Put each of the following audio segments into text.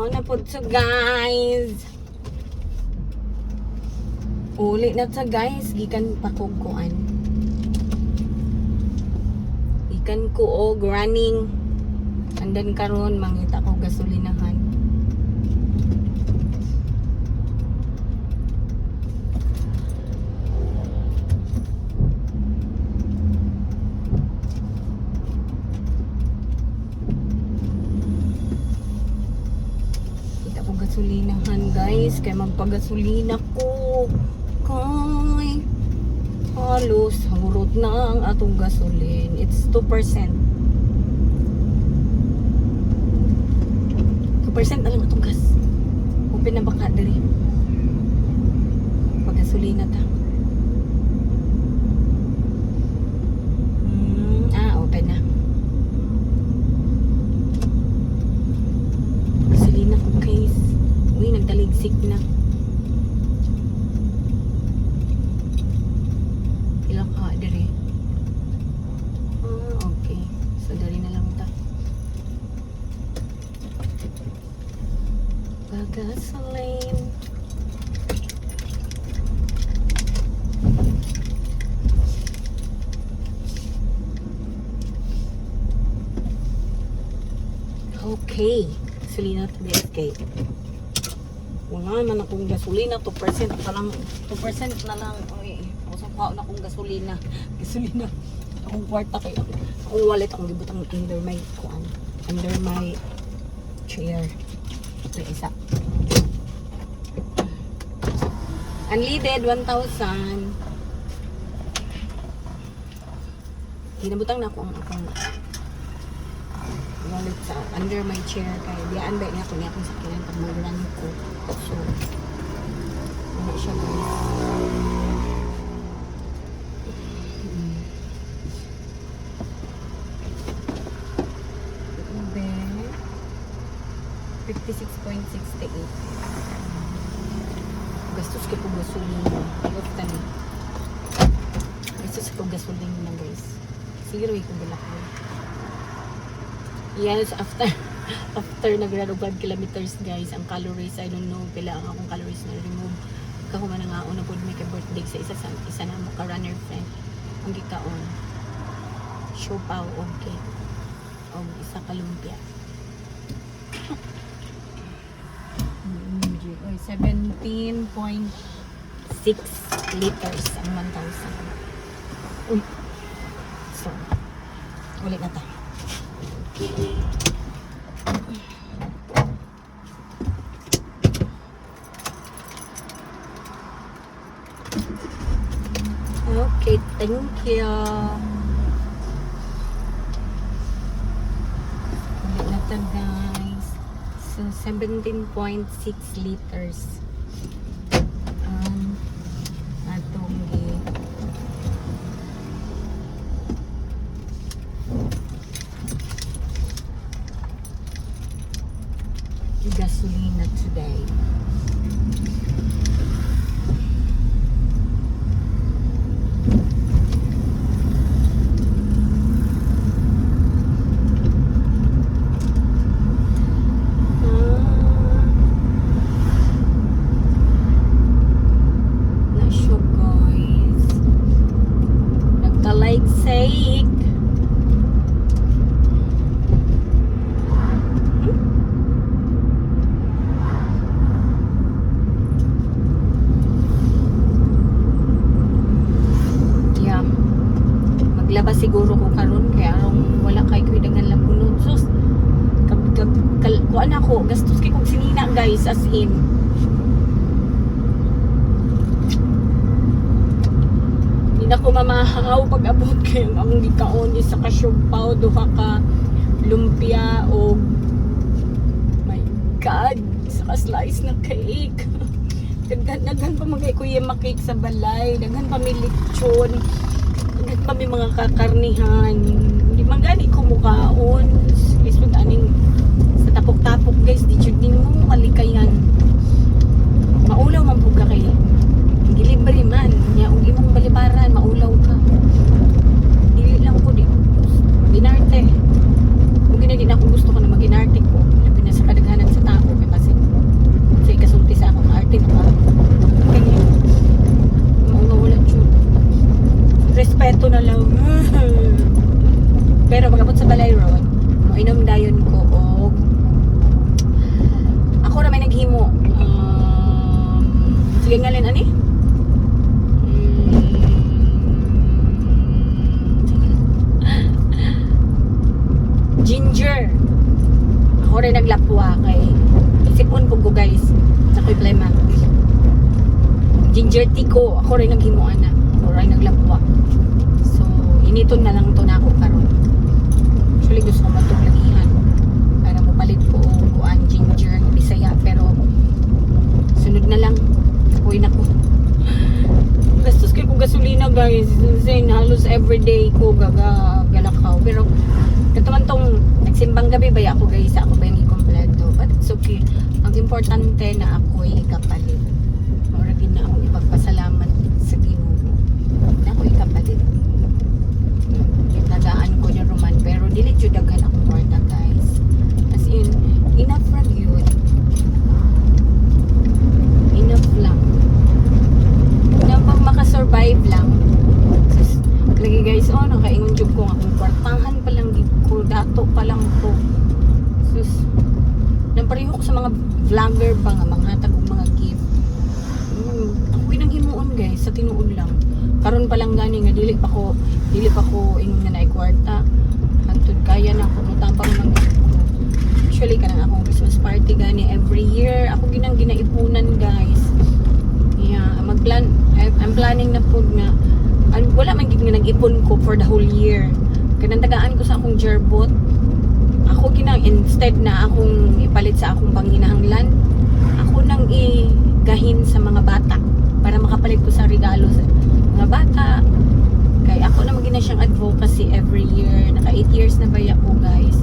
Na po to guys. Uli na to guys. Gikan pa kong kuan. Gikan ko og running. Andan karon mangita ko gasolinahan. Gasolinahan guys, kay magpagasolina ko kay halos hurot na ang atong gasolin. It's 2%. 2% na lang atong gas. Open na baka diri pagasolina ta. Open na. Gasolina ko guys. Uy, nagtaligsik na. Pila ka diri. Okay. So, dali na lang ta. Pagasolin. Okay. Gasolina to BSK. Wala naman akong gasolina, 2% pa lang, 2% na lang. Uy, usap na akong gasolina. Gasolina. Akong kwarta kay akong wallet akong gibutang under my kuan, under my chair. Ito isa. Unleaded 1,000. Ginabutang na ako ang akong wallet sa under my chair kay diyan ba niya ko niya kung sakyanan pag mag-run ko. So, wala siya guys. Ube 56.68. Gastos ko po gasolina. Gastos ko gasolina guys. Siguro ko bilakay. Yes, after nag-run 5 kilometers guys, ang calories, I don't know, pila ang akong calories na remove. Kako man nga una po may birthday sa isa na mo ka-runner friend. Ang gikaon. Siopaw o cake. O isa ka lumpia. 17.6 liters ang 1,000. Uy. So, ulit na tayo. Okay, thank you. Ulit na to guys. So 17.6 liters. Atong gasolina today. Not sure guys. Nagtalagsik. Maglaba siguro ko karon kaya wala kay ko dagan lang punod. Sus. Kuan ako, gastos kay kog sinina guys as in. Hindi na ko mamahaw pag abot kay ang gikaon isa ka siopaw, duha ka lumpia o my god, sa slice na cake. Daghan pa magay kuya makake sa balay, daghan pa may lechon. Daghan pa may mga kakarnihan. Hindi man gani ko mukaon. Isod aning sa tapok-tapok guys, di jud nimo malikayan. Maulaw man pud ka kay gilibre man nya ug imong balibaran maulaw ka. Dili lang ko di ginarte. Ug gina di na ako gusto ko na maginarte ko. Labi na sa kadaghanan sa tao kay ginger tea ko, ako rin naghimuan na. Ako rin naglabwa. So, initon na lang to na ako karon. Actually, gusto ko matong lagihan. Para mapalit ko kuan ginger ng Bisaya. Pero, sunod na lang. Kapoy na ko. Gastos kayo kong gasolina guys. Zin, halos everyday ko galakaw. Pero, katuman tong nagsimbang gabi ba ako guys? Ako ba yung ikompleto? But it's okay. Ang importante na ako'y ikapalit. Marami na akong ipagpasalamat sa Ginoo na ako'y ikapalit. Nadaan ko yung Roman pero dili jud daghan akong kwarta guys. As in, enough from yun. Enough lang. Na pag makasurvive lang. Sus, lagi guys, oh, nakaingon jud ko akong kwartahan pa lang ko, dato pa lang ko. Sus, napareho ko sa mga vlogger pa nga, manghatag og mga gift. Ako pinanghimuon guys, sa tinuod lang. Karon pa lang gani nga dili pa ko ingon na naay kwarta. Hangtod kaya na ako mutambang mag actually kanang akong Christmas party gani every year. Ako ginang ginaipunan guys. Yeah, I'm planning na pud nga wala man gid nga nag-ipon ko for the whole year. Kanang tagaan ko sa akong jerbot. Ako ginang instead na akong ipalit sa akong panghinahanglan, ako nang igahin sa mga bata para makapalit ko sa regalo sa mga bata. Kaya ako na magina siyang advocacy every year. Naka 8 years na ba ako guys.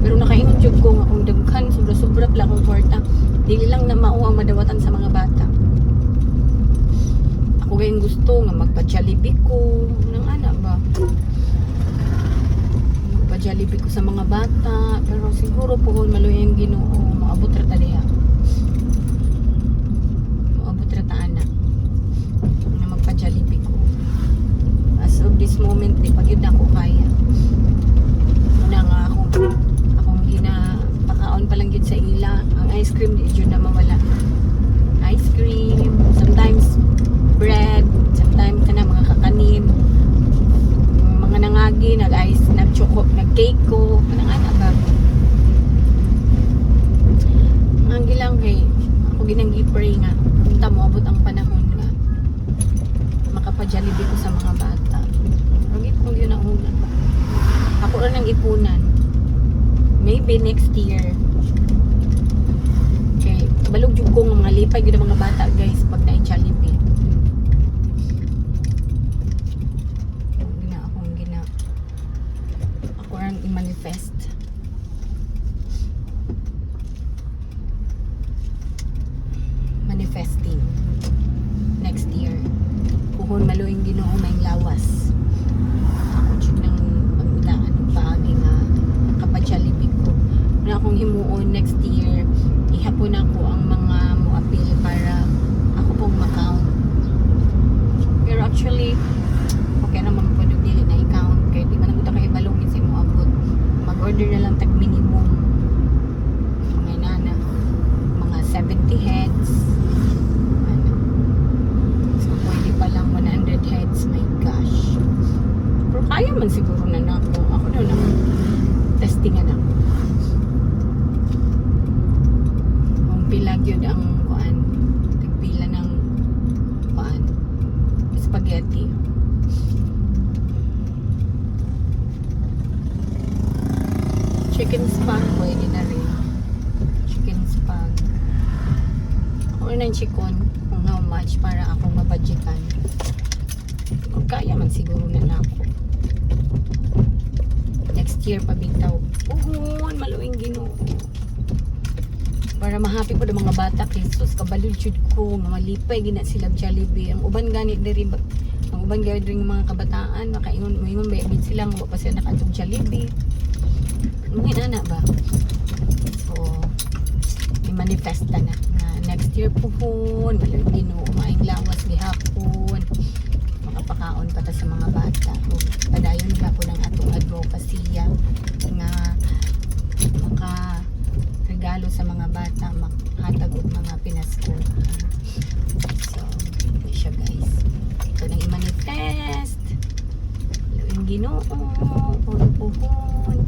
Pero nakaingon jud ko nga akong daghan sobra-sobra pala akong kwarta. Dili lang na mao ang madawatan sa mga bata. Ako gayong gusto nga magpa-Jollibee ko nang ana ba. Jollibee ko sa mga bata, pero siguro po kung maluya yung Ginoo, maabot rata diha. Maabot rata ana na magpa-Jollibee ko. As of this moment, di pag yun na ako kaya. Una nga akong ginapakaon pa lang yun sa ila. Ang ice cream, di yun na mawala. Ice cream, sometimes bread, sometimes ka na mga kakanin. Mga nangagi, nag-ice, nag-choco, nag-cake ko, kanang-ana ba? Nangi lang kay, ako ginang-pray nga, punta mo, abot ang panahon nga, makapa-Jollibee ko sa mga bata. Ragit kong yun ang una. Ako rin ang ipunan. Maybe next year. Okay, balog yung kong mga lipay, yun ang mga bata guys, pag na-Jollibee. I-manifest. Manifesting. Next year. Kuhon maluing Ginoo may lawas. Ako jud nang pagmitaan ng paagi nga kapag-Jollibee ko. Na akong himuon next year, ihapon ako ang mga mo-appeal para ako pong ma-count. Pero actually, okay naman po dili na i-count kaya di man naguta kay balongin sa mo abot. Mag-order na lang tag minimum mga inana mga 70 heads ano. So pwede pa lang 100 heads, my gosh. Pero kaya man siguro na ako na naman testingan ako kung pila yun ang kuan tagpila ng kuan spaghetti. Chicken spag, pwede na rin. Chicken spag. Ako rin ang chicken kung how much para akong mabudgetan. Kung kaya man siguro na ako. Next year pa bitaw. Uhon, maluing Ginoo. Para mahappy po ng mga bata. Jesus, kabalod jud ko. Malipay, gina sila Jollibee. Ang uban ganit diri ba? Ang uban ganit rin mga kabataan. Makaingon, bayabit sila. Nga pa sila nakatong Jollibee. Mga na ba? So, i-manifest na next year po maluing Ginoo, maing lawas gihapon, makapakaon pa ta sa mga bata. O, padayon ka po ng atong advokasya nga maka regalo sa mga bata, makahatag og mga pinasko. So, ito siya guys. Ito nang i-manifest. Maluing Ginoo, puhon.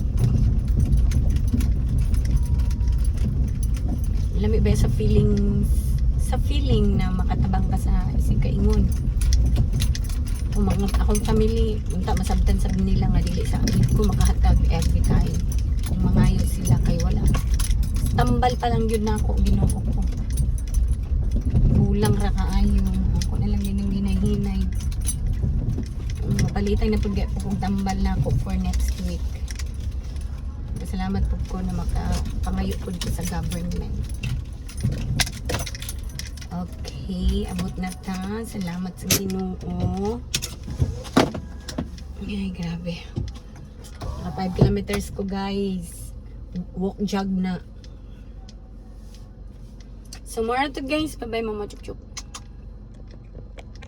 Lami ba sa feeling sa feeling na makatabang ka sa kaingon. Kung mga akong family, unta masabtan sa nila nga dili sa akin ko makahatag every time. Kung mangayo sila kay wala. Tambal pa lang yun na ako, Ginoo ko. Kulang ra kaayo. Ako na lang yun ang ginahinay. Mapalitan na pag kung tambal na ako for next week. Salamat po ko na makapangayo po dito sa government. Okay, abot na ta. Salamat sa Ginoo. Ay, grabe. 5 kilometers ko, guys. Walk jog na. So, more to guys. Bye-bye, Mama Chuk Chuk.